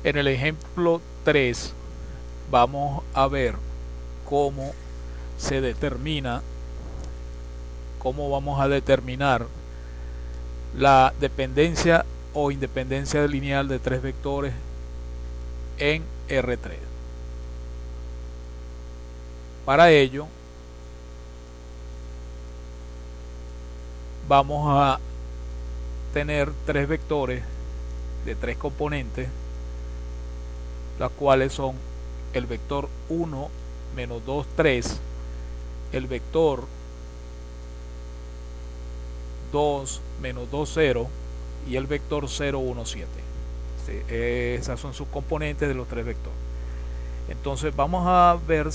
En el ejemplo 3 vamos a ver cómo se determina, cómo vamos a determinar la dependencia o independencia lineal de tres vectores en R3. Para ello vamos a tener tres vectores de tres componentes, las cuales son el vector 1, menos 2, 3, el vector 2, menos 2, 0 y el vector 0, 1, 7. Esas son sus componentes de los tres vectores. Entonces vamos a ver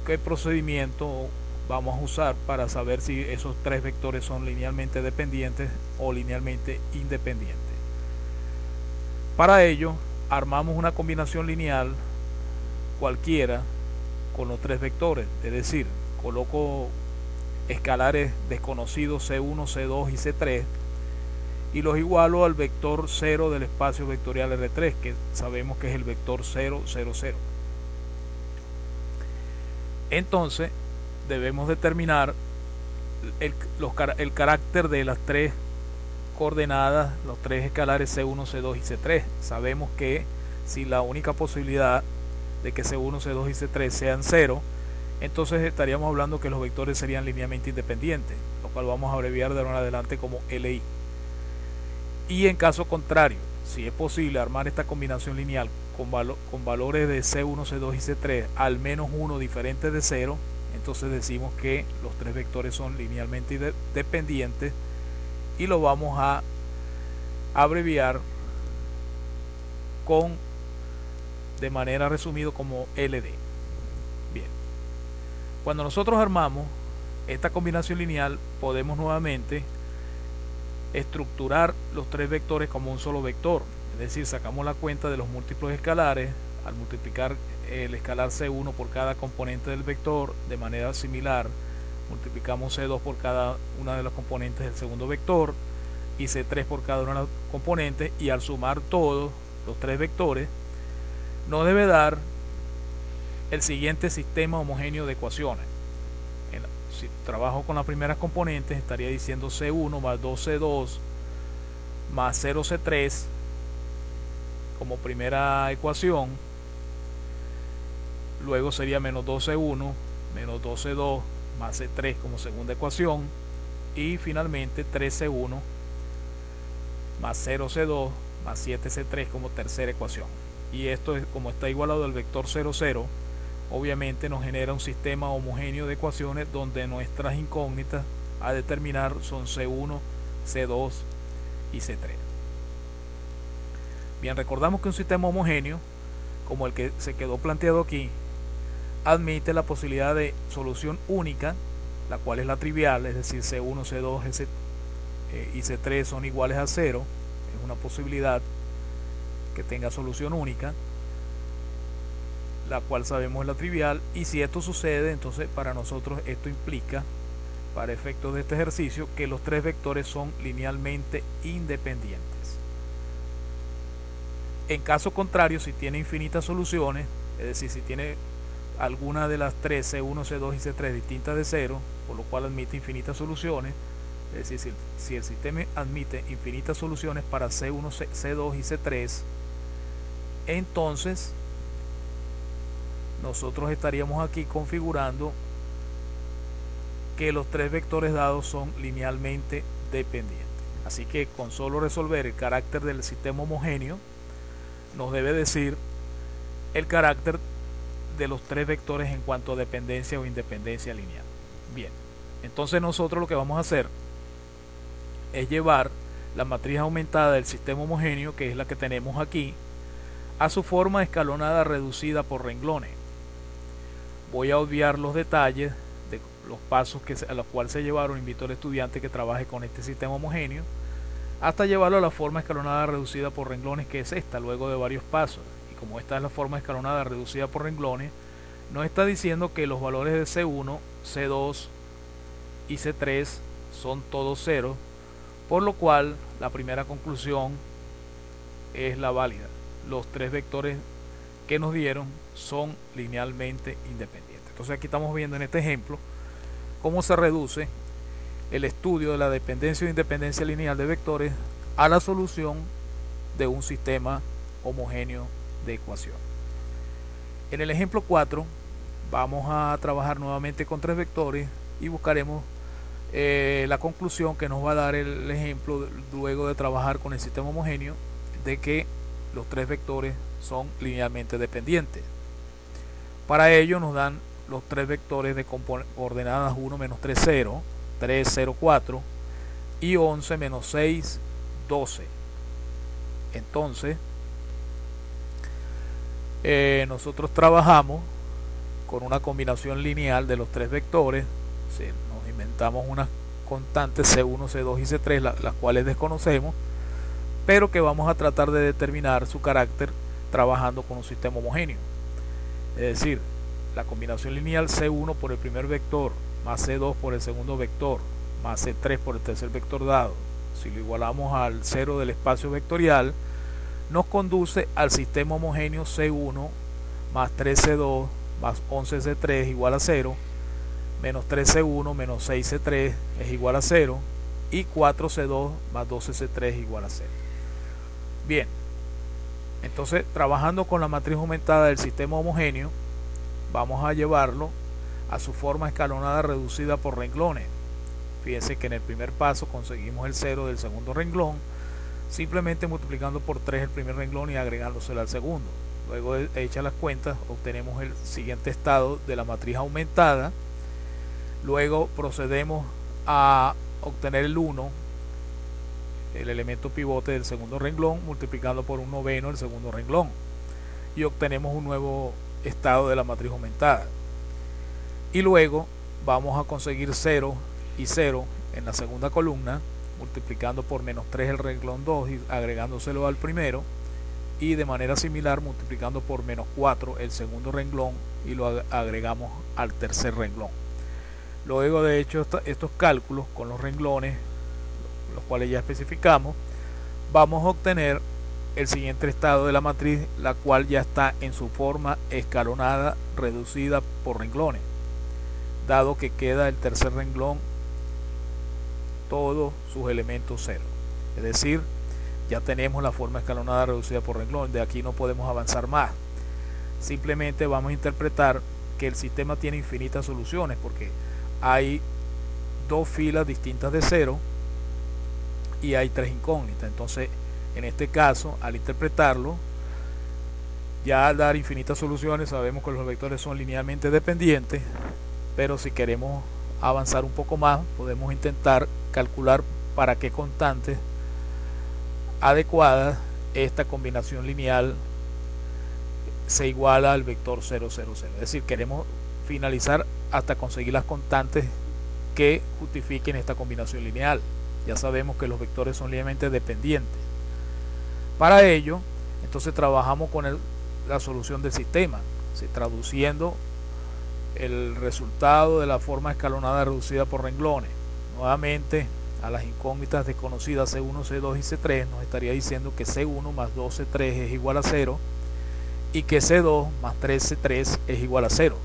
qué procedimiento vamos a usar para saber si esos tres vectores son linealmente dependientes o linealmente independientes. Para ello armamos una combinación lineal cualquiera con los tres vectores, es decir, coloco escalares desconocidos C1, C2 y C3 y los igualo al vector 0 del espacio vectorial R3, que sabemos que es el vector 0, 0, 0. Entonces debemos determinar el carácter de las tres coordenadas, los tres escalares C1, C2 y C3. Sabemos que si la única posibilidad de que C1, C2 y C3 sean 0, entonces estaríamos hablando que los vectores serían linealmente independientes, lo cual vamos a abreviar de ahora en adelante como LI. Y en caso contrario, si es posible armar esta combinación lineal con valores de C1, C2 y C3 al menos uno diferente de 0, entonces decimos que los tres vectores son linealmente dependientes y lo vamos a abreviar de manera resumida como LD. Bien, cuando nosotros armamos esta combinación lineal podemos nuevamente estructurar los tres vectores como un solo vector, es decir, sacamos la cuenta de los múltiplos escalares al multiplicar el escalar C1 por cada componente del vector. De manera similar multiplicamos C2 por cada una de las componentes del segundo vector y C3 por cada una de las componentes, y al sumar todos los tres vectores nos debe dar el siguiente sistema homogéneo de ecuaciones. Si trabajo con las primeras componentes estaría diciendo C1 más 2C2 más 0C3 como primera ecuación, luego sería menos 2C1 menos 2C2 más C3 como segunda ecuación, y finalmente 3C1 más 0C2 más 7C3 como tercera ecuación. Y esto, como está igualado al vector 0, 0, obviamente nos genera un sistema homogéneo de ecuaciones donde nuestras incógnitas a determinar son C1, C2 y C3. Bien, recordamos que un sistema homogéneo como el que se quedó planteado aquí admite la posibilidad de solución única, la cual es la trivial, es decir, C1, C2 y C3 son iguales a 0. Es una posibilidad que tenga solución única, la cual sabemos es la trivial. Y si esto sucede, entonces para nosotros esto implica, para efectos de este ejercicio, que los tres vectores son linealmente independientes. En caso contrario, si tiene infinitas soluciones, es decir, si tiene alguna de las tres C1, C2 y C3 distintas de 0, por lo cual admite infinitas soluciones, es decir, si el sistema admite infinitas soluciones para C1, C2 y C3, entonces nosotros estaríamos aquí configurando que los tres vectores dados son linealmente dependientes. Así que con solo resolver el carácter del sistema homogéneo nos debe decir el carácter de los tres vectores en cuanto a dependencia o independencia lineal. Bien, entonces nosotros lo que vamos a hacer es llevar la matriz aumentada del sistema homogéneo, que es la que tenemos aquí, a su forma escalonada reducida por renglones. Voy a obviar los detalles de los pasos a los cuales se llevaron. Invito al estudiante que trabaje con este sistema homogéneo hasta llevarlo a la forma escalonada reducida por renglones, que es esta, luego de varios pasos. Y como esta es la forma escalonada reducida por renglones, nos está diciendo que los valores de C1, C2 y C3 son todos 0, por lo cual la primera conclusión es la válida. los tres vectores que nos dieron son linealmente independientes. Entonces aquí estamos viendo en este ejemplo cómo se reduce el estudio de la dependencia o independencia lineal de vectores a la solución de un sistema homogéneo de ecuación. En el ejemplo 4 vamos a trabajar nuevamente con tres vectores y buscaremos la conclusión que nos va a dar el ejemplo luego de trabajar con el sistema homogéneo de que los tres vectores son linealmente dependientes. Para ello nos dan los tres vectores de coordenadas 1, menos 3, 0, 3, 0, 4 y 11, menos 6, 12. Entonces nosotros trabajamos con una combinación lineal de los tres vectores. Nos inventamos unas constantes C1, C2 y C3, las cuales desconocemos, pero que vamos a tratar de determinar su carácter trabajando con un sistema homogéneo. Es decir, la combinación lineal C1 por el primer vector más C2 por el segundo vector más C3 por el tercer vector dado, si lo igualamos al cero del espacio vectorial, nos conduce al sistema homogéneo C1 más 3C2 más 11C3 igual a 0, menos 3C1 menos 6C3 es igual a 0 y 4C2 más 12C3 igual a 0. Bien, entonces trabajando con la matriz aumentada del sistema homogéneo, vamos a llevarlo a su forma escalonada reducida por renglones. Fíjense que en el primer paso conseguimos el 0 del segundo renglón, simplemente multiplicando por 3 el primer renglón y agregándoselo al segundo. Luego de hechas las cuentas, obtenemos el siguiente estado de la matriz aumentada. Luego procedemos a obtener el 1, el elemento pivote del segundo renglón, multiplicando por un noveno el segundo renglón, y obtenemos un nuevo estado de la matriz aumentada. Y luego vamos a conseguir 0 y 0 en la segunda columna, multiplicando por menos 3 el renglón 2 y agregándoselo al primero, y de manera similar multiplicando por menos 4 el segundo renglón y lo agregamos al tercer renglón. Luego de hecho estos cálculos con los renglones, los cuales ya especificamos, vamos a obtener el siguiente estado de la matriz, la cual ya está en su forma escalonada reducida por renglones, dado que queda el tercer renglón todos sus elementos 0. Es decir, ya tenemos la forma escalonada reducida por renglón. De aquí no podemos avanzar más. Simplemente vamos a interpretar que el sistema tiene infinitas soluciones, porque hay dos filas distintas de 0 y hay tres incógnitas. Entonces, en este caso, al interpretarlo, ya al dar infinitas soluciones, sabemos que los vectores son linealmente dependientes, pero si queremos avanzar un poco más, podemos intentar calcular para qué constantes adecuadas esta combinación lineal se iguala al vector 0, 0, 0. Es decir, queremos finalizar hasta conseguir las constantes que justifiquen esta combinación lineal. Ya sabemos que los vectores son linealmente dependientes. Para ello, entonces trabajamos con la solución del sistema, traduciendo el resultado de la forma escalonada reducida por renglones. Nuevamente, a las incógnitas desconocidas C1, C2 y C3 nos estaría diciendo que C1 más 2C3 es igual a 0 y que C2 más 3C3 es igual a 0.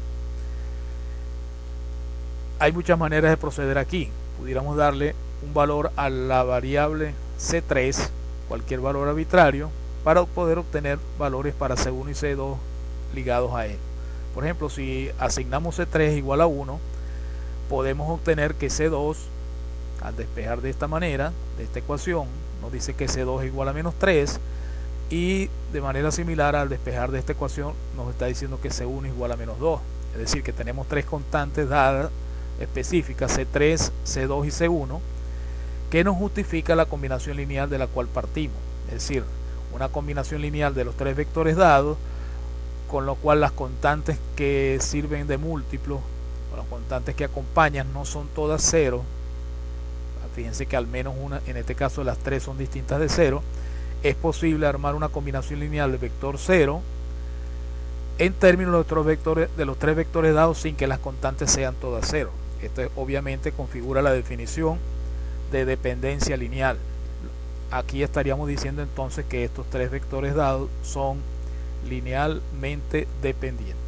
Hay muchas maneras de proceder aquí. Pudiéramos darle un valor a la variable C3, cualquier valor arbitrario, para poder obtener valores para C1 y C2 ligados a él. Por ejemplo, si asignamos C3 igual a 1, podemos obtener que C2, al despejar de esta manera, de esta ecuación, nos dice que C2 es igual a menos 3, y de manera similar al despejar de esta ecuación nos está diciendo que C1 es igual a menos 2. Es decir, que tenemos tres constantes dadas específicas, C3, C2 y C1, que nos justifica la combinación lineal de la cual partimos. Es decir, una combinación lineal de los tres vectores dados, con lo cual las constantes que sirven de múltiplo, o las constantes que acompañan, no son todas 0. Fíjense que al menos una, en este caso las tres son distintas de 0. Es posible armar una combinación lineal de vector 0 en términos de los tres vectores dados sin que las constantes sean todas 0. Esto obviamente configura la definición de dependencia lineal. aquí estaríamos diciendo entonces que estos tres vectores dados son linealmente dependientes.